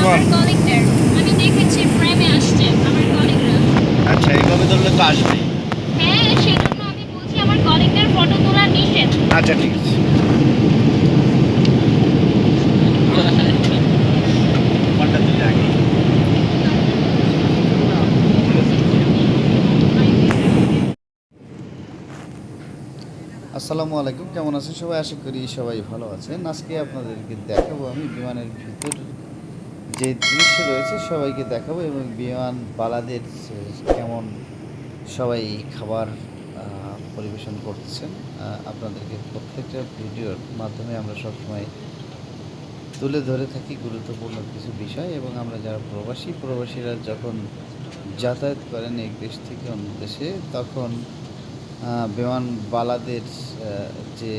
আমার কলিগদের আমি দেখেছি ফ্রেমে আসছে আমার কলিগরা। আচ্ছা এইভাবে ধরলে তো আসবেই। হ্যাঁ সেজন্য আমি বলছি আমার কলিগদের ফটো তোলা নিষেধ। আচ্ছা ঠিক আছে। আসসালামু আলাইকুম, কেমন আছেন সবাই? আশা করি সবাই ভালো আছেন। আজকে আপনাদেরকে দেখাবো আমি বিমানের ভিতর যে দৃশ্য রয়েছে সবাইকে দেখাবো, এবং বিমান বালাদের কেমন সবাই খাবার পরিবেশন করতেছেন আপনাদেরকে প্রত্যেকটা ভিডিওর মাধ্যমে আমরা সবসময় তুলে ধরে থাকি গুরুত্বপূর্ণ কিছু বিষয়। এবং আমরা যারা প্রবাসীরা যখন যাতায়াত করেন এক দেশ থেকে অন্য দেশে, তখন বিমানবালাদের যে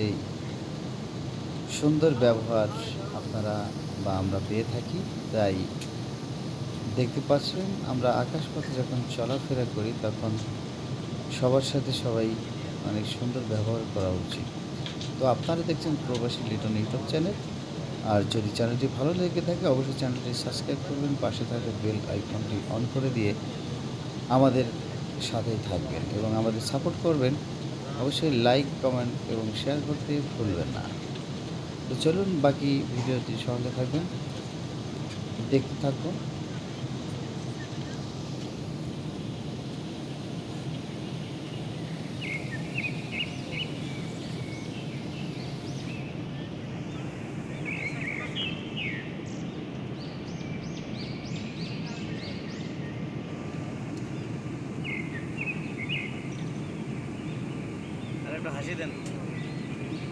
সুন্দর ব্যবহার আপনারা বা আমরা পেয়ে থাকি। তাই দেখতে পাচ্ছেন আমরা আকাশপথে যখন চলাফেরা করি তখন সবার সাথে সবাই অনেক সুন্দর ব্যবহার করা উচিত। তো আপনারা দেখছেন প্রবাসী লিটন ইউটিউব চ্যানেল। আর যদি চ্যানেলটি ভালো লেগে থাকে অবশ্যই চ্যানেলটি সাবস্ক্রাইব করবেন, পাশে থাকা বেল আইকনটি অন করে দিয়ে আমাদের সাথেই থাকবেন এবং আমাদের সাপোর্ট করবেন। অবশ্যই লাইক, কমেন্ট এবং শেয়ার করতে ভুলবেন না। তো চলুন বাকি ভিডিওটি সঙ্গে থাকবেন, দেখতে থাকুন। একটা হাসি দেন,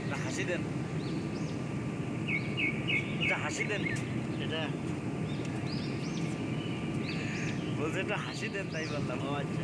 একটা হাসি দেন, একটা হাসি দেন। এটা বলছে একটা হাসি দেন, তাই বললাম। ও আচ্ছা।